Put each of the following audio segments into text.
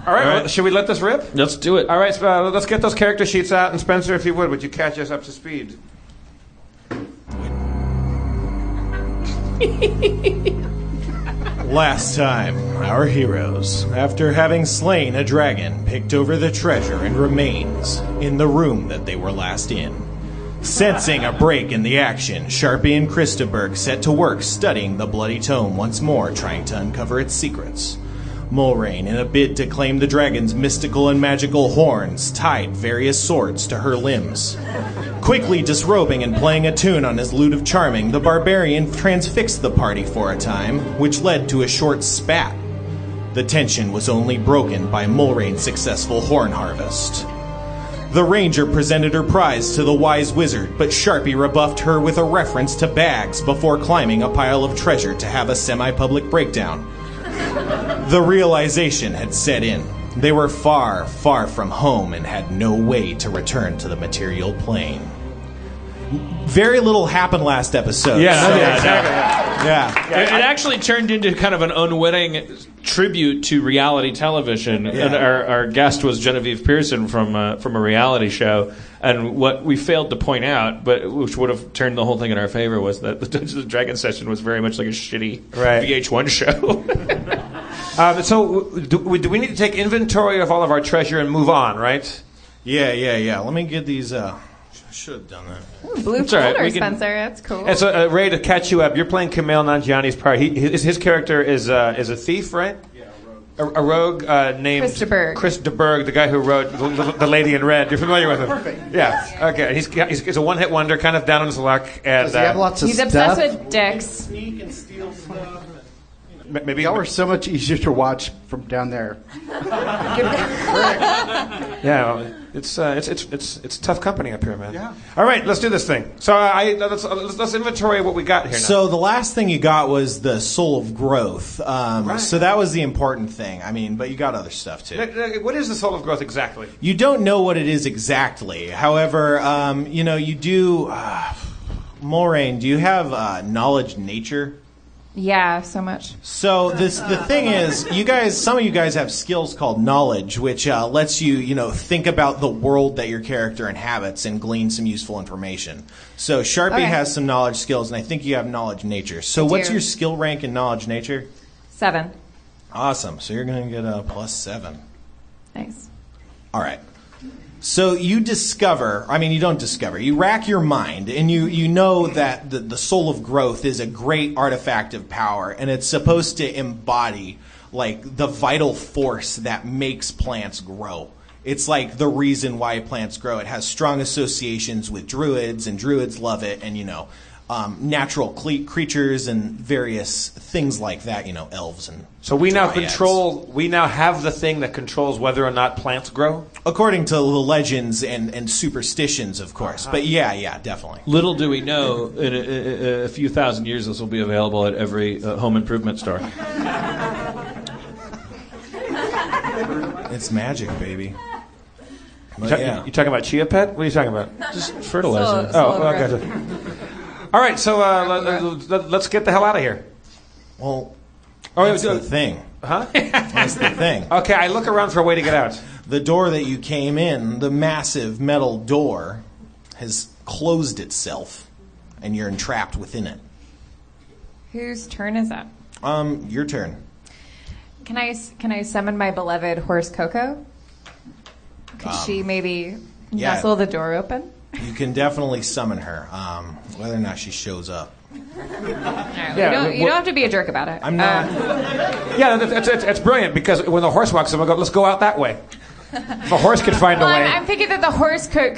All right. Well, should we let this rip? Let's do it. All right. Let's get those character sheets out. And Spencer, if you would you catch us up to speed? Last time, our heroes, after having slain a dragon, picked over the treasure and remains in the room that they were last in. Sensing a break in the action, Sharpie and Christaberg set to work studying the bloody tome once more, trying to uncover its secrets. Mulrain, in a bid to claim the dragon's mystical and magical horns, tied various swords to her limbs. Quickly disrobing and playing a tune on his lute of charming, the barbarian transfixed the party for a time, which led to a short spat. The tension was only broken by Mulrain's successful horn harvest. The ranger presented her prize to the wise wizard, but Sharpie rebuffed her with a reference to bags before climbing a pile of treasure to have a semi-public breakdown. The realization had set in. They were far, far from home and had no way to return to the material plane. Very little happened last episode. Yeah. It actually turned into kind of an unwitting tribute to reality television. Yeah. And our guest was Genevieve Pearson from a reality show. And what we failed to point out, but which would have turned the whole thing in our favor, was that the Dungeons and Dragons session was very much like a shitty VH1 show. So do we need to take inventory of all of our treasure and move on, right? Yeah. Let me get these... I should have done that. Ooh, blue folder, Spencer. That's cool. And so, Ray, to catch you up, you're playing Kumail Nanjiani's part. His character is a thief, right? Yeah, a rogue named Chris de Burgh, the guy who wrote the Lady in Red. You're familiar with him? Perfect. Yeah. Okay. He's a one-hit wonder, kind of down on his luck. And, does he have lots of stuff? He's obsessed with dicks. Sneak and steal stuff. Maybe y'all are so much easier to watch from down there. Yeah, it's tough company up here, man. Yeah. All right, let's do this thing. So let's inventory what we got here now. So the last thing you got was the soul of growth. Right. So that was the important thing. I mean, but you got other stuff too. What is the soul of growth exactly? You don't know what it is exactly. However, you do. Mulrain, do you have knowledge nature? Yeah, so much. So the thing is, some of you guys have skills called knowledge, which lets you, think about the world that your character inhabits and glean some useful information. So Sharpie has some knowledge skills, and I think you have knowledge nature. So what's your skill rank in knowledge nature? 7. Awesome. So you're going to get a +7. Nice. All right. So you rack your mind, and you know that the soul of growth is a great artifact of power, and it's supposed to embody like the vital force that makes plants grow. It's like the reason why plants grow. It has strong associations with druids, and druids love it, and natural creatures and various things like that, elves and so we now have the thing that controls whether or not plants grow? According to the legends and superstitions, of course. But yeah, definitely. Little do we know, in a few thousand years, this will be available at every home improvement store. It's magic, baby. You talking about Chia Pet? What are you talking about? Just fertilizer. Okay. All right, so let's get the hell out of here. Well, that's the thing. Huh? That's the thing. Okay, I look around for a way to get out. The door that you came in, the massive metal door, has closed itself, and you're entrapped within it. Whose turn is that? Your turn. Can I summon my beloved horse Coco? Could she maybe nestle the door open? You can definitely summon her, whether or not she shows up. Right, you don't have to be a jerk about it. I'm not. That's brilliant, because when the horse walks in, we'll go, let's go out that way. If a horse could find a way. I'm thinking that the horse could.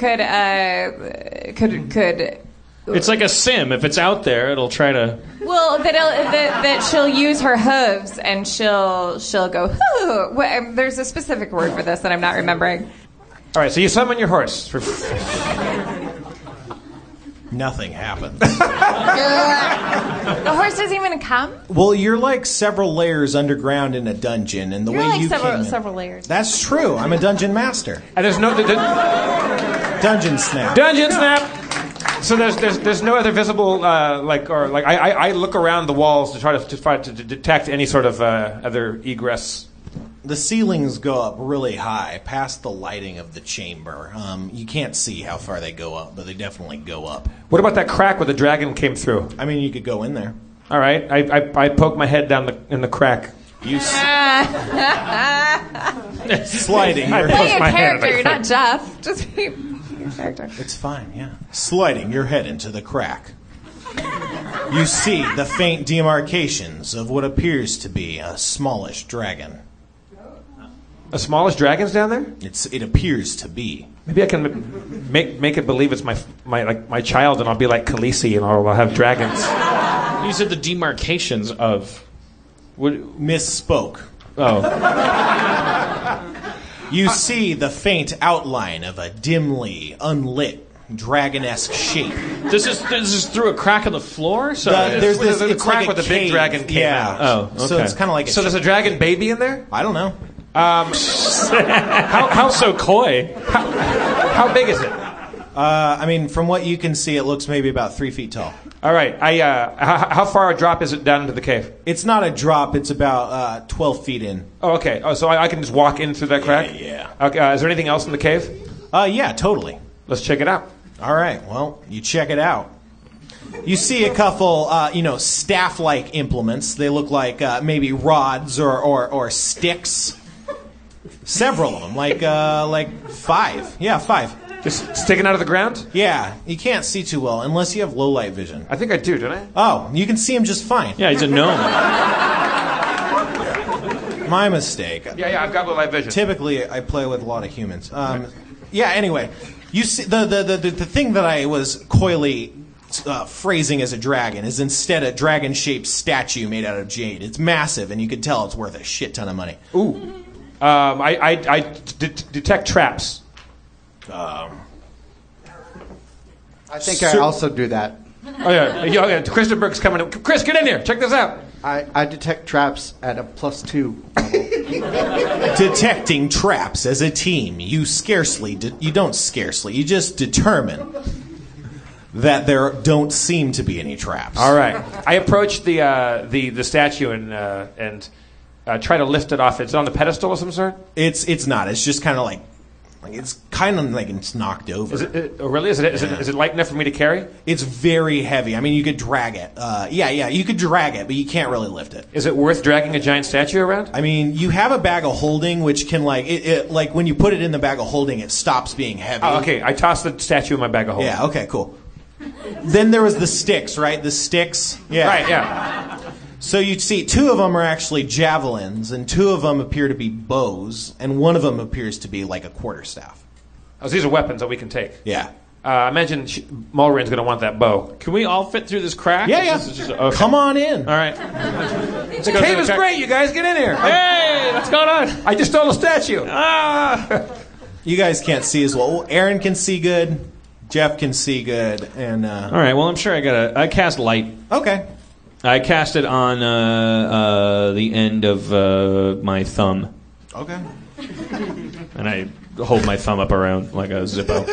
It's like a sim. If it's out there, it'll try to. Well, that she'll use her hooves and she'll go. Hoo. There's a specific word for this that I'm not remembering. All right, so you summon your horse. Nothing happens. The horse doesn't even come? Well, you're like several layers underground in a dungeon, and the way you came in, several layers. That's true. I'm a dungeon master. And there's no dungeon snap. Dungeon snap. So there's no other visible I look around the walls to try to detect any sort of other egress The ceilings go up really high, past the lighting of the chamber. You can't see how far they go up, but they definitely go up. What about that crack where the dragon came through? I mean, you could go in there. All right, I poke my head down in the crack. You sliding. I Your poke Play a my head in the character, you're crack. not Jeff. Just be your character. It's fine, yeah. Sliding your head into the crack. You see the faint demarcations of what appears to be a smallish dragon. A smallish dragon's down there? It appears to be. Maybe I can make it believe it's my child, and I'll be like Khaleesi, and I'll have dragons. You said the demarcations of. What? Misspoke. Oh. You see the faint outline of a dimly unlit dragon-esque shape. This is through a crack in the floor? So There's this the it's crack like where a the big cave. dragon came out. Oh, okay. So it's kind of like So there's a dragon baby in there? I don't know. how so coy? How big is it? I mean, from what you can see, it looks maybe about 3 feet tall. All right. How far a drop is it down into the cave? It's not a drop. It's about 12 feet in. Oh, okay. Oh, so I can just walk in through that crack? Yeah. Okay. Is there anything else in the cave? Yeah, totally. Let's check it out. All right. Well, you check it out. You see a couple, staff-like implements. They look like maybe rods or sticks. Several of them, like 5. Yeah, 5. Just sticking out of the ground? Yeah, you can't see too well unless you have low light vision. I think I do, don't I? Oh, you can see him just fine. Yeah, he's a gnome. My mistake. Yeah, I've got low light vision. Typically, I play with a lot of humans. Anyway, you see the thing that I was coyly phrasing as a dragon is instead a dragon-shaped statue made out of jade. It's massive, and you can tell it's worth a shit ton of money. Ooh. I detect traps. I think I also do that. Oh, yeah. Christenberg's coming in. Chris, get in here. Check this out. I detect traps at a +2 level. Detecting traps as a team, you just determine that there don't seem to be any traps. All right. I approach the statue and try to lift it off. It's on the pedestal of some sort? It's not. It's just kind of like it's knocked over. Is it really? Is it light enough for me to carry? It's very heavy. I mean, you could drag it. You could drag it, but you can't really lift it. Is it worth dragging a giant statue around? I mean, you have a bag of holding, which can like when you put it in the bag of holding, it stops being heavy. Oh, okay. I toss the statue in my bag of holding. Yeah. Okay. Cool. Then there was the sticks, right? The sticks. Yeah. Right. Yeah. So you see, 2 of them are actually javelins, and 2 of them appear to be bows, and 1 of them appears to be like a quarterstaff. Oh, so these are weapons that we can take. Yeah. I imagine Mulrin's going to want that bow. Can we all fit through this crack? Yeah. Okay. Come on in. All right. The cave is great. You guys get in here. Hey, what's going on? I just stole a statue. You guys can't see as well. Aaron can see good. Jeff can see good. And all right. Well, I'm sure I cast light. Okay. I cast it on the end of my thumb. Okay. And I hold my thumb up around like a Zippo.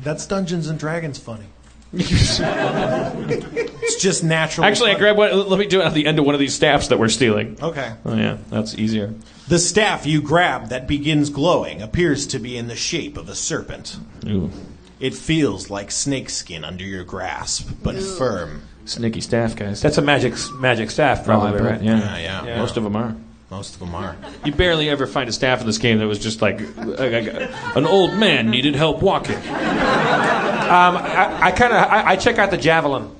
That's Dungeons and Dragons funny. It's just natural. Actually, I grabbed one. Let me do it at the end of one of these staffs that we're stealing. Okay. Oh, yeah. That's easier. The staff you grab that begins glowing appears to be in the shape of a serpent. Ooh. It feels like snakeskin under your grasp, but firm. Sneaky staff, guys. That's a magic staff, probably, right? Yeah. Most of them are. Most of them are. You barely ever find a staff in this game that was just like an old man needed help walking. I check out the javelin.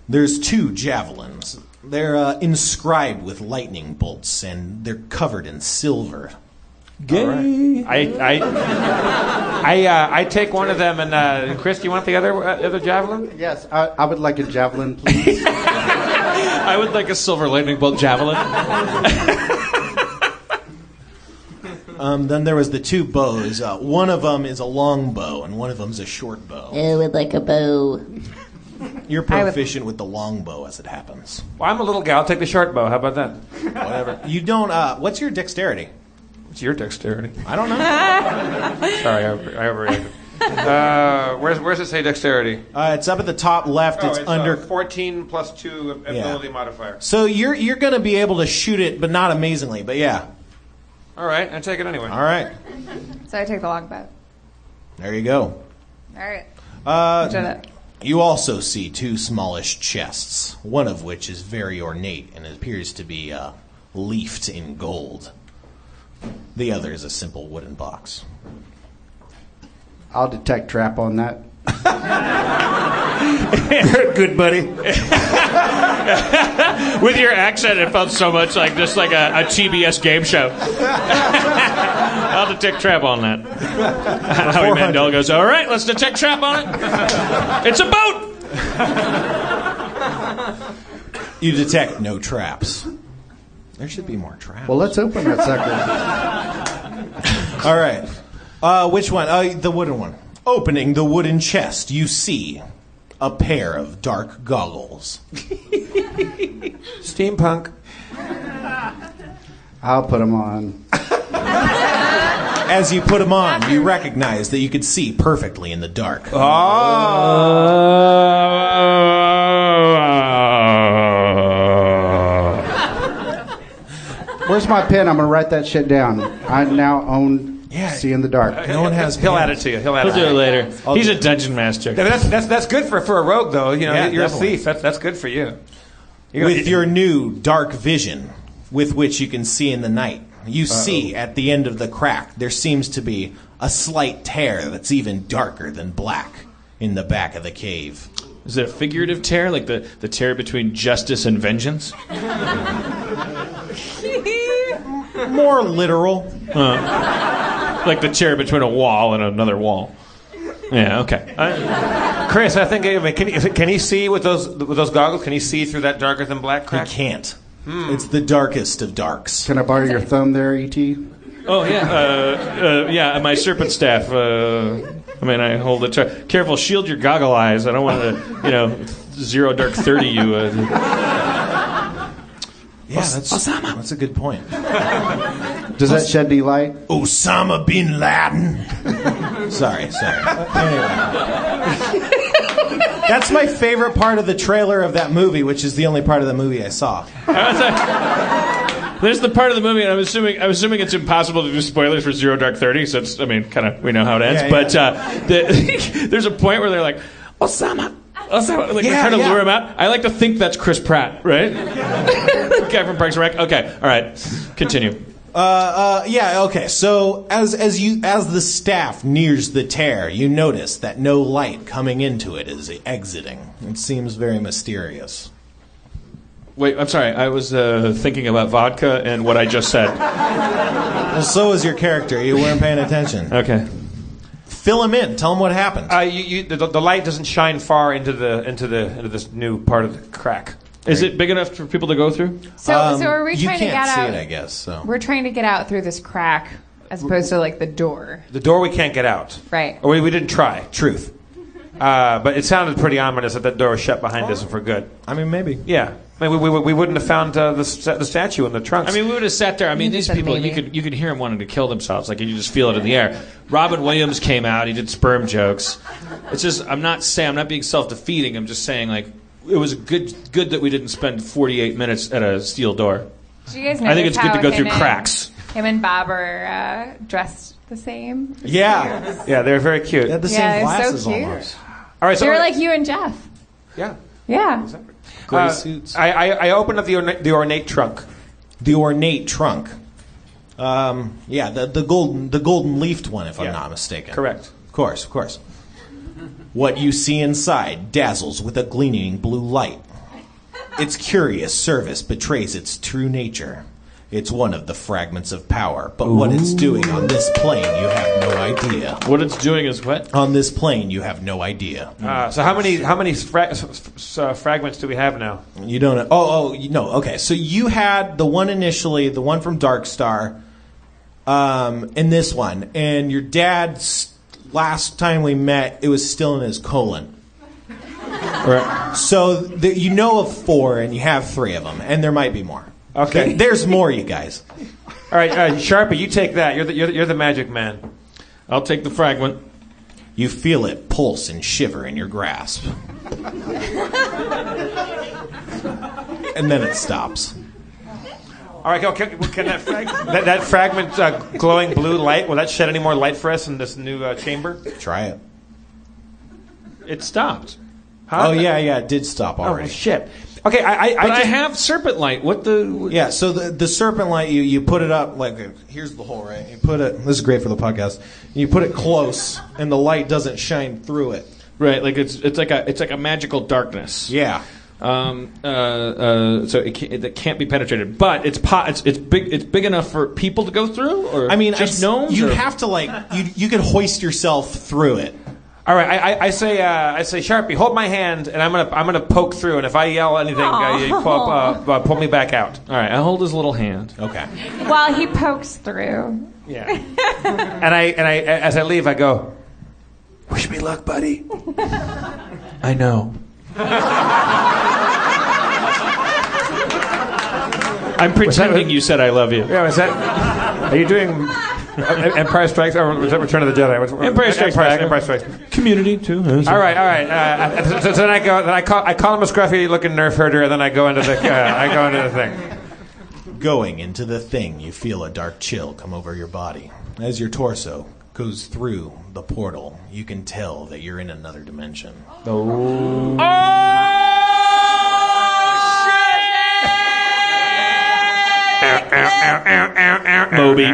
There's 2 javelins. They're inscribed with lightning bolts, and they're covered in silver. Gay. I take one of them, and Chris, do you want the other javelin? Yes, I would like a javelin, please. I would like a silver lightning bolt javelin. Then there was the 2 bows. One of them is a long bow, and one of them's a short bow. I would like a bow. You're proficient with the long bow, as it happens. Well, I'm a little guy. I'll take the short bow. How about that? Whatever. You don't. What's your dexterity? What's your dexterity? I don't know. Sorry, I overreacted. Where's it say dexterity? It's up at the top left. It's under 14 plus 2 ability modifier. So you're going to be able to shoot it, but not amazingly. But yeah. All right, I take it anyway. All right. So I take the longbow. There you go. All right. You also see 2 smallish chests, one of which is very ornate and appears to be leafed in gold. The other is a simple wooden box. I'll detect trap on that. Good, buddy. With your accent, it felt so much like just like a TBS game show. I'll detect trap on that. Howie Mandel goes, all right, let's detect trap on it. It's a boat! You detect no traps. There should be more traps. Well, let's open that sucker. All right. Which one? The wooden one. Opening the wooden chest, you see a pair of dark goggles. Steampunk. I'll put them on. As you put them on, you recognize that you can see perfectly in the dark. Where's my pen? I'm going to write that shit down. I now own See in the Dark. No one has. He'll add it to you. He'll do it later. He's a dungeon master. That's good for a rogue, though. You know, you're definitely. a thief. That's good for you. With your new dark vision, with which you can see in the night, you see at the end of the crack there seems to be a slight tear that's even darker than black in the back of the cave. Is it a figurative tear, like the tear between justice and vengeance? More literal. Like the tear between a wall and another wall. Yeah, okay. Chris, I think can he see with those goggles? Can he see through that darker than black crack? He can't. It's the darkest of darks. Can I borrow your thumb there, E.T.? Oh, yeah. Yeah, my serpent staff. I hold it. Careful, shield your goggle eyes. I don't want to, zero dark 30 you. Yeah, that's a good point. Does that shed any light? Osama bin Laden. Sorry. Anyway. That's my favorite part of the trailer of that movie, which is the only part of the movie I saw. There's the part of the movie, and I'm assuming it's impossible to do spoilers for Zero Dark 30, so it's, kind of, we know how it ends. Yeah, but there's a point where they're like, Osama, like they're trying to lure him out. I like to think that's Chris Pratt, right? The guy from Parks and Rec. Okay, all right, continue. Okay. So as the staff nears the tear, you notice that no light coming into it is exiting. It seems very mysterious. Wait, I'm sorry. I was thinking about vodka and what I just said. Well, so was your character. You weren't paying attention. Okay. Fill him in. Tell him what happened. The light doesn't shine far into this new part of the crack. Is it big enough for people to go through? So are we trying to get out? You can't see it, I guess. So we're trying to get out through this crack as opposed to like the door. The door we can't get out. Right. Or we didn't try. Truth. But it sounded pretty ominous that door was shut behind us and for good. I mean, maybe. Yeah. I mean, we wouldn't have found the statue in the trunks. I mean, we would have sat there. I mean, these people, maybe. you could hear them wanting to kill themselves. Like, you just feel it in the air. Robin Williams came out. He did sperm jokes. It's just, I'm not being self-defeating. I'm just saying, like, it was good that we didn't spend 48 minutes at a steel door. Did you guys I think it's good to go through him cracks. Him and Bob are dressed the same. Yeah, they're very cute. They had the same glasses so cute. almost. All right, so They're like you and Jeff. Yeah. Yeah. Exactly. Gray suits. I opened up the ornate trunk. The ornate trunk. The golden leafed one, if I'm not mistaken. Correct. Of course. What you see inside dazzles with a gleaming blue light. Its curious service betrays its true nature. It's one of the fragments of power, but what it's doing on this plane, you have no idea. What it's doing is what? On this plane, you have no idea. So how many fragments do we have now? You don't know. No. Okay, so you had the one initially, the one from Darkstar, and this one. And your dad's, last time we met, it was still in his colon. Right. So you know of 4, and you have 3 of them, and there might be more. Okay. There's more, you guys. All right, Sharpie, you take that. You're the magic man. I'll take the fragment. You feel it pulse and shiver in your grasp. And then it stops. All right, can that fragment glowing blue light, will that shed any more light for us in this new chamber? Try it. It stopped. Huh? Oh, yeah, it did stop already. Oh, shit. Okay, I have serpent light. What the... Yeah, so the serpent light, you put it up, like, here's the hole, right? You put it, this is great for the podcast, you put it close, and the light doesn't shine through it. Right, like it's like a magical darkness. Yeah. So it can't be penetrated, but it's big enough for people to go through, or I mean, just gnomes. You'd have to you could hoist yourself through it. All right, I say Sharpie, hold my hand, and I'm gonna poke through, and if I yell anything, you pull me back out. All right, I hold his little hand. Okay. While he pokes through. Yeah. and I as I leave, I go, wish me luck, buddy. I know. I'm pretending you said I love you. Yeah, was that? Are you doing Empire Strikes, or was that Return of the Jedi? Empire Strikes Back. Empire Strikes. Community too. All right. So then I go. Then I call him a scruffy-looking nerf herder, and then I go into the thing. Going into the thing, you feel a dark chill come over your body. As your torso goes through the portal, you can tell that you're in another dimension. Moby. Am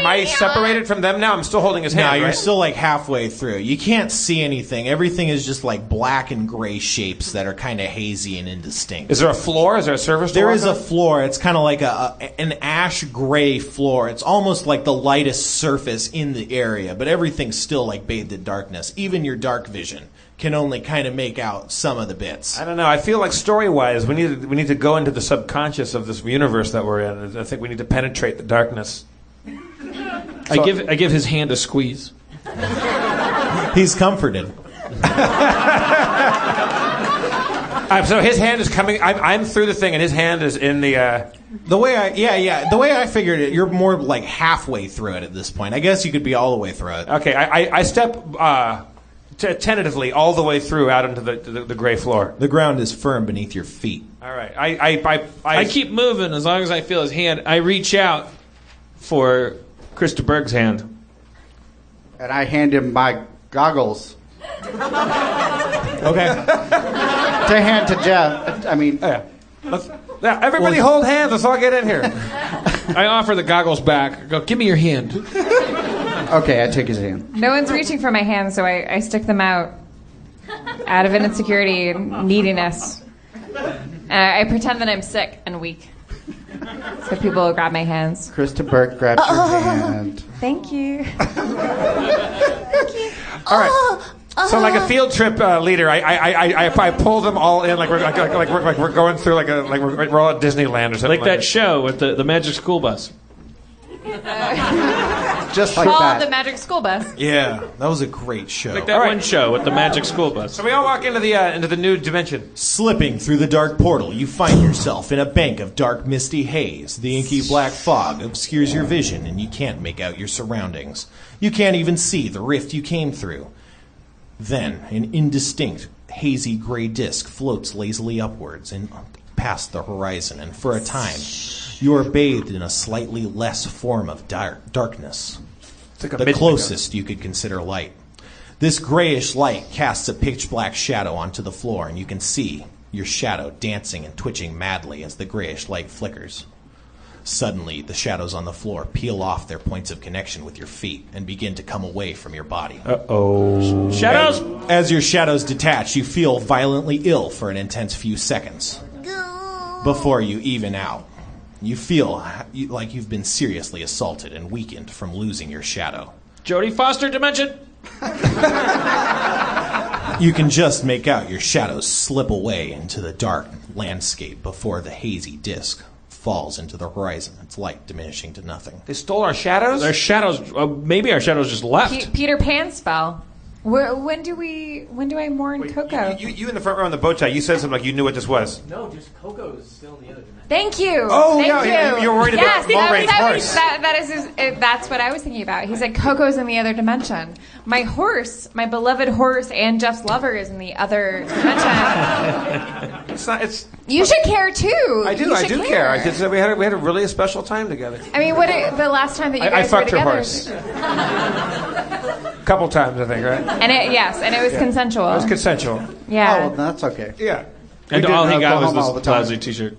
I separated from them now? I'm still holding his hand. No, you're right? still like halfway through. You can't see anything. Everything is just like black and gray shapes that are kind of hazy and indistinct. Is there a floor? Is there a surface? There is a floor. It's kind of like an ash gray floor. It's almost like the lightest surface in the area, but everything's still like bathed in darkness. Even your dark vision can only kind of make out some of the bits. I don't know. I feel like story-wise, we need to go into the subconscious of this universe that we're in. I think we need to penetrate the darkness. I give his hand a squeeze. He's comforted. So his hand is coming. I'm through the thing, and his hand is in the. The way I figured it, you're more like halfway through it at this point. I guess you could be all the way through it. Okay, I step tentatively all the way through out into the gray floor. The ground is firm beneath your feet. All right, I keep moving as long as I feel his hand. I reach out for Krista Berg's hand. And I hand him my goggles. Okay. To hand to Jeff. I mean... Yeah. Everybody hold hands. Let's all get in here. I offer the goggles back. I go, give me your hand. Okay, I take his hand. No one's reaching for my hand, so I stick them out of an insecurity and neediness. And I pretend that I'm sick and weak. So people will grab my hands. Krista Burke grabs your hand. Thank you. All right. So like a field trip leader, I pull them all in like we're going through we're all at Disneyland or something. Like that show with the Magic School Bus. Just like Called that. the Magic School Bus. Yeah, that was a great show. Like that one show with the Magic School Bus. So we all walk into the new dimension. Slipping through the dark portal, you find yourself in a bank of dark, misty haze. The inky black fog obscures your vision, and you can't make out your surroundings. You can't even see the rift you came through. Then, an indistinct, hazy gray disk floats lazily upwards and past the horizon, and for a time, you are bathed in a slightly less form of darkness. It's like The closest you could consider light. This grayish light casts a pitch-black shadow onto the floor, and you can see your shadow dancing and twitching madly as the grayish light flickers. Suddenly, the shadows on the floor peel off their points of connection with your feet and begin to come away from your body. Uh-oh. Shadows! As your shadows detach, you feel violently ill for an intense few seconds. Before you even out, you feel like you've been seriously assaulted and weakened from losing your shadow. Jodie Foster dimension. You can just make out your shadows slip away into the dark landscape before the hazy disk falls into the horizon, its light diminishing to nothing. They stole our shadows? Our shadows, maybe our shadows just left. Peter Pan spell. When do I mourn Coco? You in the front row on the bow tie, you said something like you knew what this was. No, just Coco's still in the other dimension. Thank you. Oh, Thank yeah, you. you were worried about Mulrain's horse. That's what I was thinking about. He said Coco's in the other dimension. My horse, my beloved horse, and Jeff's lover is in the other dimension. You should care too. I do. I do care. I did. We had a really special time together. I mean, the last time that you guys were together? I fucked her horse. A couple times, I think, right? And it was consensual. It was consensual. Yeah. Oh, well, that's okay. Yeah. And all he got was all the this time. lousy T-shirt.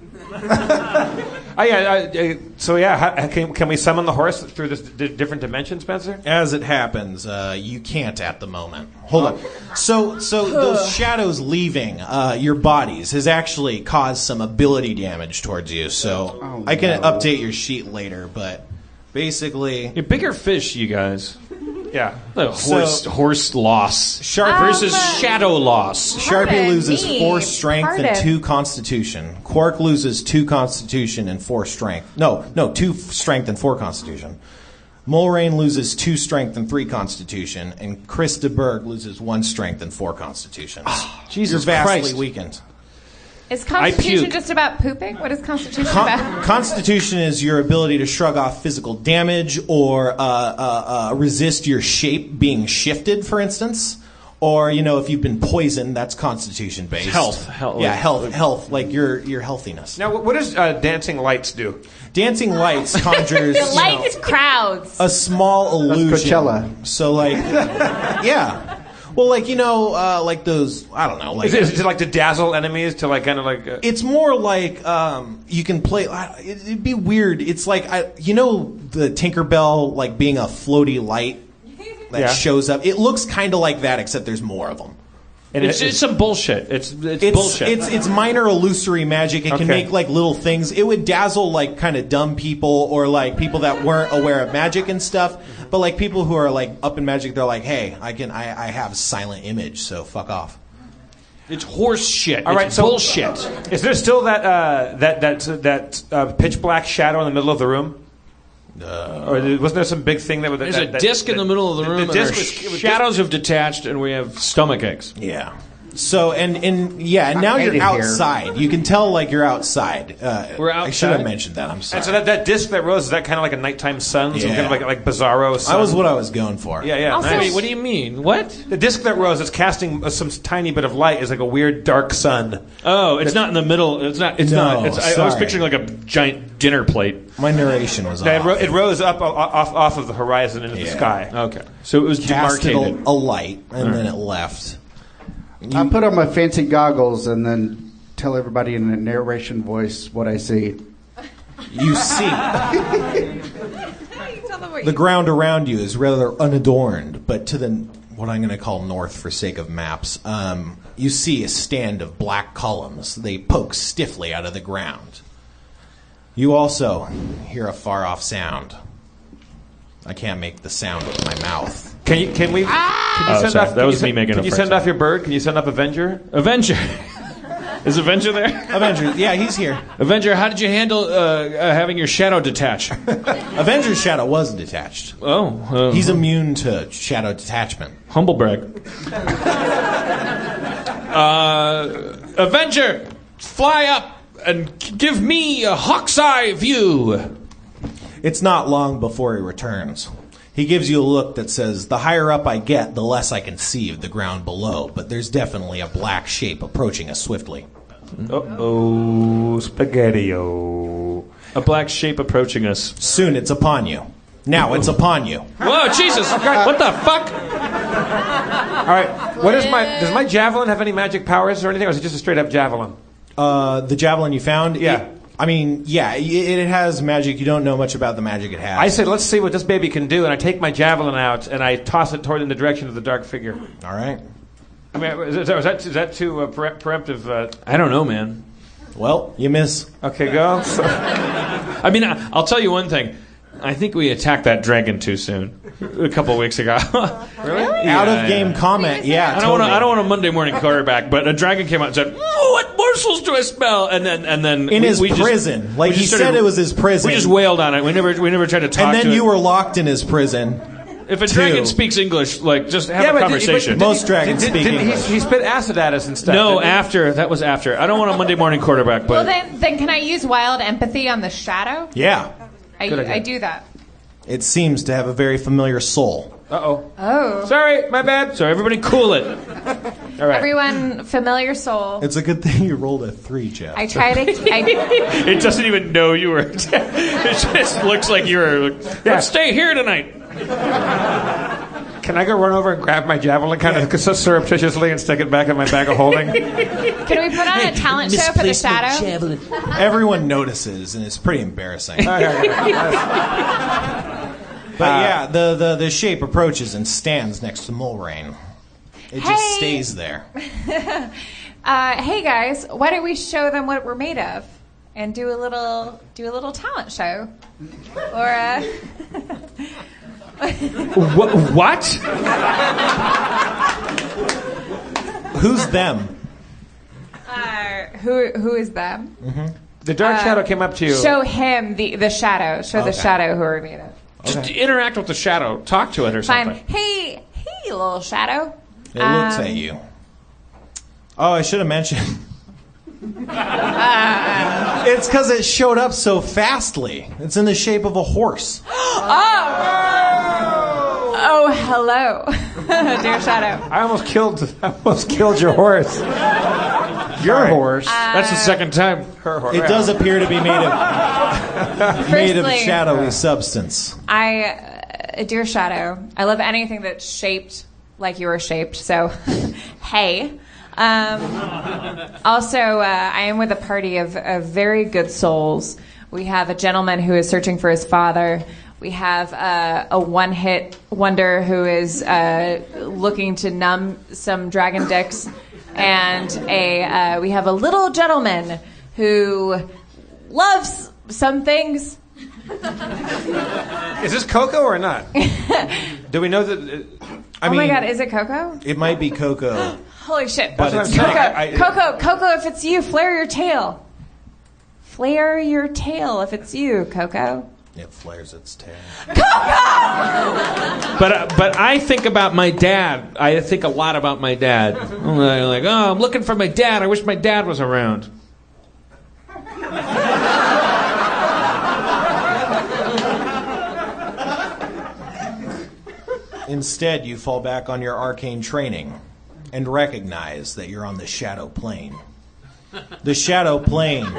Can we summon the horse through this different dimension, Spencer? As it happens, you can't at the moment. Hold on. So those shadows leaving your bodies has actually caused some ability damage towards you. So I can update your sheet later, but basically, You're bigger fish, you guys. Yeah. Horse loss. Sharp versus shadow loss. Sharpie Pardon loses me. 4 strength and Pardon. 2 constitution. Quark loses 2 constitution and 4 strength. No, 2 strength and 4 constitution. Mulrain loses 2 strength and 3 constitution, and Chris de Berg loses 1 strength and 4 constitution. Jesus You're vastly Christ. weakened. Is Constitution puke. just about pooping? What is Constitution about? Constitution is your ability to shrug off physical damage or resist your shape being shifted, for instance. Or, if you've been poisoned, that's Constitution based. Health. Yeah, health, like your healthiness. Now, what does dancing lights do? Dancing lights conjures Lights crowds. a small illusion. Coachella. So, yeah. Well, like those, I don't know. Is it like to dazzle enemies to like kind of like? It's more like you can play. It'd be weird. It's like the Tinkerbell like being a floaty light that shows up. It looks kind of like that, except there's more of them. And it's some bullshit. It's bullshit. It's minor illusory magic. It can make like little things. It would dazzle like kind of dumb people or like people that weren't aware of magic and stuff. But like people who are like up in magic, they're like, hey, I have silent image, so fuck off. It's horse shit. All right, it's so bullshit. Is there still that pitch black shadow in the middle of the room? Or wasn't there some big thing that was? There's a disc in the middle of the room, and shadows have detached, and we have stomach aches. Yeah. So and now hate you're it outside. You can tell like you're outside. We're outside. I should have mentioned that. I'm sorry. And so that disc that rose, is that kind of like a nighttime sun? Some Yeah. kind of like bizarro sun? That was what I was going for. Yeah. Also- Nice. Wait, what do you mean? What? The disc that rose is casting some tiny bit of light is like a weird dark sun. Oh, it's not in the middle. It's not. It's No, not. I was sorry. picturing like a giant dinner plate. My narration was It, off. it rose up off of the horizon into the sky. Okay, so it was Casted demarcated. a light, and then it left. I put on my fancy goggles and then tell everybody in a narration voice what I see. You see, the ground around you is rather unadorned, but to the what I'm going to call north for sake of maps, you see a stand of black columns. They poke stiffly out of the ground. You also hear a far-off sound. I can't make the sound with my mouth. Can you send sorry. off? That was me making a Can you fart send sound. off your bird? Can you send up Avenger? Avenger. Is Avenger there? Avenger, yeah, he's here. Avenger, how did you handle having your shadow detach? Avenger's shadow was detached. Oh, He's immune to shadow detachment. humble brag. Avenger, fly up and give me a hawk's eye view. It's not long before he returns. He gives you a look that says, the higher up I get, the less I can see of the ground below, but there's definitely a black shape approaching us swiftly. Uh-oh, spaghetti-o. A black shape approaching us. Soon it's upon you. Now it's upon you. Whoa, Jesus! What the fuck? All right, does my javelin have any magic powers or anything, or is it just a straight-up javelin? The javelin you found? Yeah. It has magic. You don't know much about the magic it has. I said, let's see what this baby can do, and I take my javelin out, and I toss it in the direction of the dark figure. All right. I mean, is that too preemptive? I don't know, man. Well, you miss. Okay, go. I mean, I'll tell you one thing. I think we attacked that dragon too soon. A couple of weeks ago. Really? Out of game comment. Yeah. I don't want a Monday morning quarterback, but a dragon came out and said, "What morsels do I smell?" And then in his prison, like he said, it was his prison. We just wailed on it. We never tried to talk. And then to you it. were locked in his prison. If a dragon speaks English, like, just have a conversation. Most dragons speak English. He spit acid at us instead. No, after. That was after. I don't want a Monday morning quarterback, but... Well, then can I use wild empathy on the shadow? Yeah. I do that. It seems to have a very familiar soul. Uh-oh. Oh. Sorry, my bad. So everybody cool it. All right. Everyone, familiar soul. It's a good thing you rolled a 3, Jeff. I try to... It doesn't even know you were... It just looks like you were... Let's stay here tonight. Can I go run over and grab my javelin kind of surreptitiously and stick it back in my bag of holding? Can we put on a talent show for the shadow? Everyone notices, and it's pretty embarrassing. But yeah, the shape approaches and stands next to Mulrain. It just stays there. Hey guys, why don't we show them what we're made of, and do a little talent show, or What? Who's them? Who is them? Mm-hmm. The dark shadow came up to you. Show him the shadow. Show the shadow who we're made of. Just interact with the shadow. Talk to it or something. Fine. Hey, little shadow. It looks at you. Oh, I should have mentioned. It's because it showed up so fastly. It's in the shape of a horse. Oh, hello, dear shadow. I almost killed your horse. Your horse. That's the second time. Her horse. It does appear to be made of shadowy substance. Dear shadow, I love anything that's shaped like you were shaped. So, hey. Also, I am with a party of very good souls. We have a gentleman who is searching for his father. We have a one-hit wonder who is looking to numb some dragon dicks. And we have a little gentleman who loves some things. Is this Coco or not? Do we know that? Oh my God, is it Coco? It might be Coco. Holy shit. But it's Coco, if it's you, flare your tail. Flare your tail if it's you, Coco. It flares its tail. Coco! But I think about my dad. I think a lot about my dad. I'm like, I'm looking for my dad. I wish my dad was around. Instead, you fall back on your arcane training and recognize that you're on the shadow plane. The shadow plane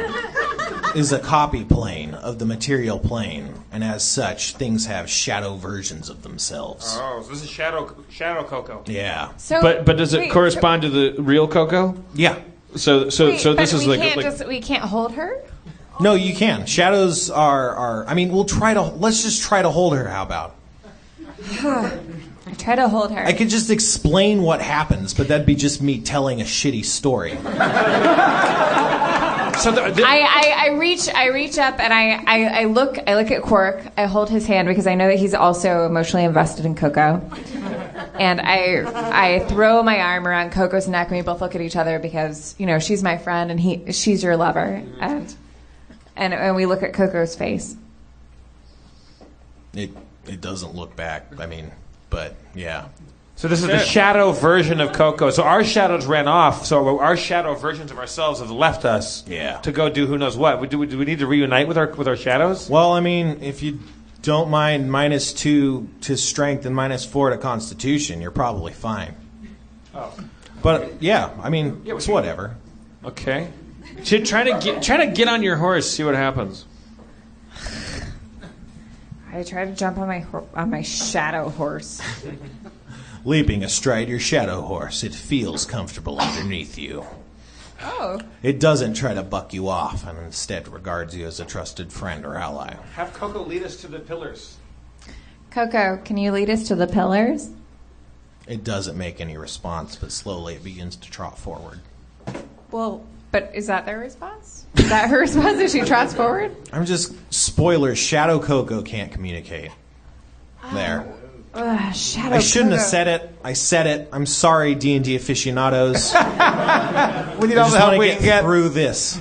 is a copy plane of the material plane, and as such, things have shadow versions of themselves. Oh, so this is Shadow Coco. Yeah. So, But does it correspond to the real Coco? Yeah. So this is we can't hold her? No, you can. Shadows are I mean, let's just try to hold her, how about? I try to hold her. I could just explain what happens, but that'd be just me telling a shitty story. So I reach up and I look at Quark. I hold his hand because I know that he's also emotionally invested in Coco. And I throw my arm around Coco's neck and we both look at each other because, you know, she's my friend and she's your lover. And we look at Coco's face. It doesn't look back. I mean, but yeah. So this is the shadow version of Coco. So our shadows ran off. So our shadow versions of ourselves have left us. Yeah. To go do who knows what. Do we need to reunite with our shadows? Well, I mean, if you don't mind -2 to strength and -4 to constitution, you're probably fine. Oh. But yeah, I mean, it's whatever. Okay. Try to get on your horse. See what happens. I try to jump on my shadow horse. Leaping astride your shadow horse, it feels comfortable underneath you. Oh. It doesn't try to buck you off, and instead regards you as a trusted friend or ally. Have Coco lead us to the pillars. Coco, can you lead us to the pillars? It doesn't make any response, but slowly it begins to trot forward. Well, but is that their response? Is that her response if she trots forward? I'm just... Spoiler, Shadow Coco can't communicate. There. Shadow I shouldn't Coco. have said it. I said it. I'm sorry, D&D aficionados. We need all the help we can get through this.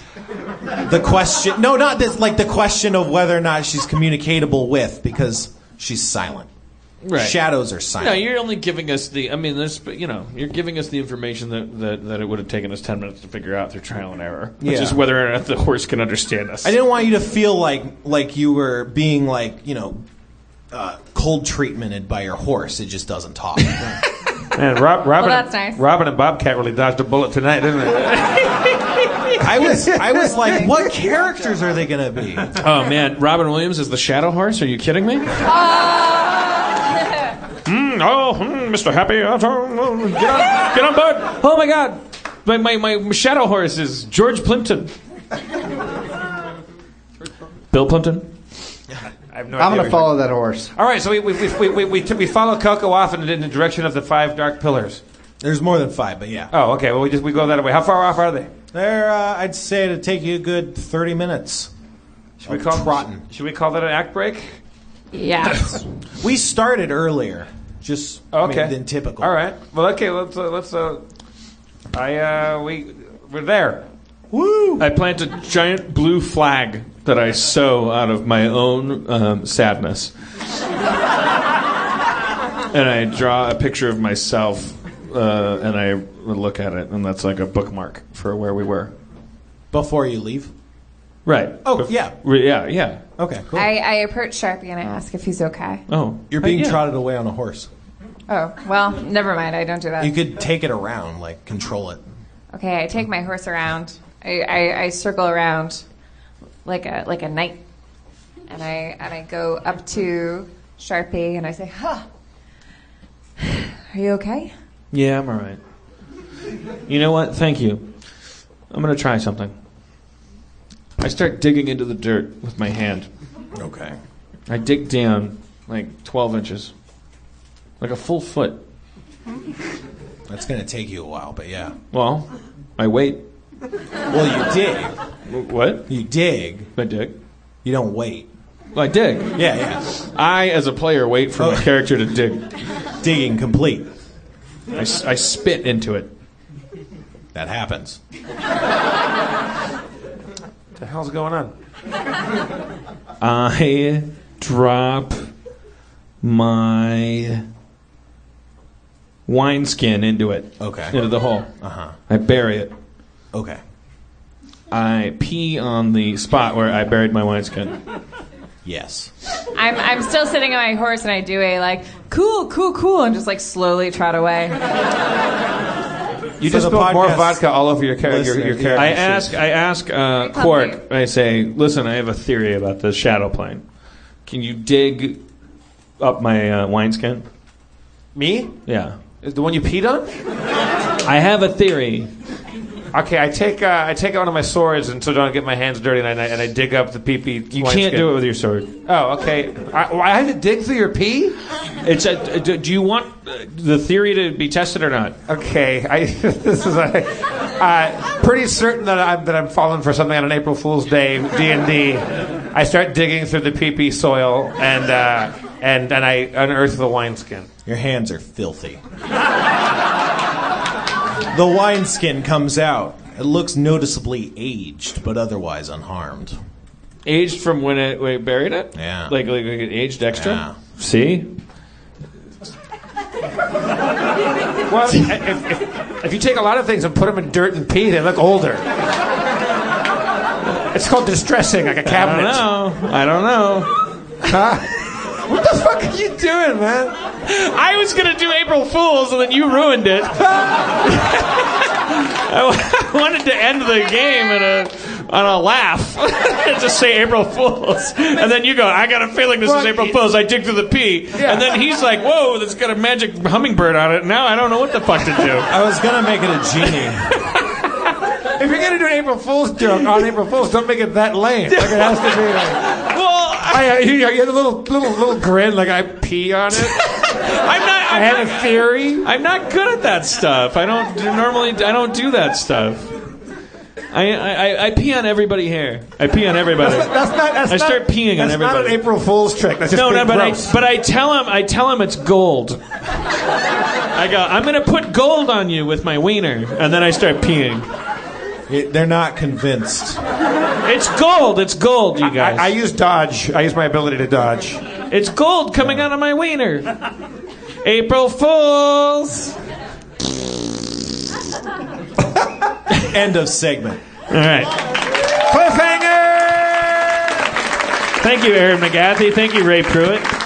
The question... No, not this. Like the question of whether or not she's communicatable with, because she's silent. Right. Shadows are silent. No, you're only giving us the. I mean, you're giving us the information that it would have taken us 10 minutes to figure out through trial and error, which is whether or not the horse can understand us. I didn't want you to feel like you were being cold treatmented by your horse. It just doesn't talk. Man, Robin, that's nice. Robin and Bobcat really dodged a bullet tonight, didn't they? I was like, what characters are they going to be? Oh man, Robin Williams is the shadow horse. Are you kidding me? Mr. Happy, get on board. Oh my God, my shadow horse is George Plimpton. Bill Plimpton. I have no I'm idea going to follow that horse. All right, so we follow Coco off in the direction of the 5 dark pillars. There's more than 5, but yeah. Oh, okay. Well, we go that way. How far off are they? They're, I'd say it'd take you a good 30 minutes. Should we call that an act break? Yeah. We started earlier, than typical. All right. Well, okay. We're there. Woo! I plant a giant blue flag that I sew out of my own sadness, and I draw a picture of myself, and I look at it, and that's like a bookmark for where we were Before you leave? Right. Oh, yeah. Yeah. Okay, cool. I approach Sharpie and I ask if he's okay. Oh. You're being trotted away on a horse. Oh, well, never mind. I don't do that. You could take it around, control it. Okay, I take my horse around. I circle around like a knight, and I go up to Sharpie and I say, "Huh, are you okay?" Yeah, I'm all right. You know what? Thank you. I'm gonna try something. I start digging into the dirt with my hand. Okay. I dig down 12 inches, like a full foot. That's going to take you a while, but yeah. Well, I wait. Well, you dig. What? You dig. I dig. You don't wait. Well, I dig. Yeah. I, as a player, wait for my character to dig. Digging complete. I spit into it. That happens. What the hell's going on? I drop my wineskin into it. Okay. Into the hole. Uh-huh. I bury it. Okay. I pee on the spot where I buried my wineskin. Yes. I'm still sitting on my horse and I do a cool and just slowly trot away. You just spilled more vodka all over your character. I ask Quark. I say, listen, I have a theory about the shadow plane. Can you dig up my wineskin? Me? Yeah. Is the one you peed on? I have a theory. Okay, I take one of my swords and so I don't get my hands dirty, and I dig up the pee-pee. You can't do it with your sword. Oh, okay. I have to dig through your pee? Do you want the theory to be tested or not? Okay, this is pretty certain that I'm falling for something on an April Fool's Day D&D. I start digging through the pee-pee soil and I unearth the wineskin. Your hands are filthy. The wineskin comes out. It looks noticeably aged, but otherwise unharmed. Aged from when we buried it? Yeah. Like it aged extra? Yeah. See? Well, if you take a lot of things and put them in dirt and pee, they look older. It's called distressing, like a cabinet. I don't know. Huh? What the fuck are you doing, man? I was going to do April Fool's, and then you ruined it. I wanted to end the game on a laugh. Just say April Fool's. And then you go, I got a feeling this is April Fool's. I dig through the pee. Yeah. And then he's like, whoa, that's got a magic hummingbird on it. Now I don't know what the fuck to do. I was going to make it a genie. If you're going to do an April Fool's joke on April Fool's, don't make it that lame. Like it has to be you had a little grin, like I pee on it. I had a theory. I'm not good at that stuff. I don't do that stuff. I pee on everybody here. I pee on everybody. I start peeing on everybody. That's not an April Fool's trick. That's just but I tell him it's gold. I go, I'm going to put gold on you with my wiener, and then I start peeing. They're not convinced. It's gold, you guys. I use dodge. I use my ability to dodge. It's gold coming out of my wiener. April Fools. End of segment. All right. Cliffhanger! Thank you, Aaron McGathy. Thank you, Ray Pruitt.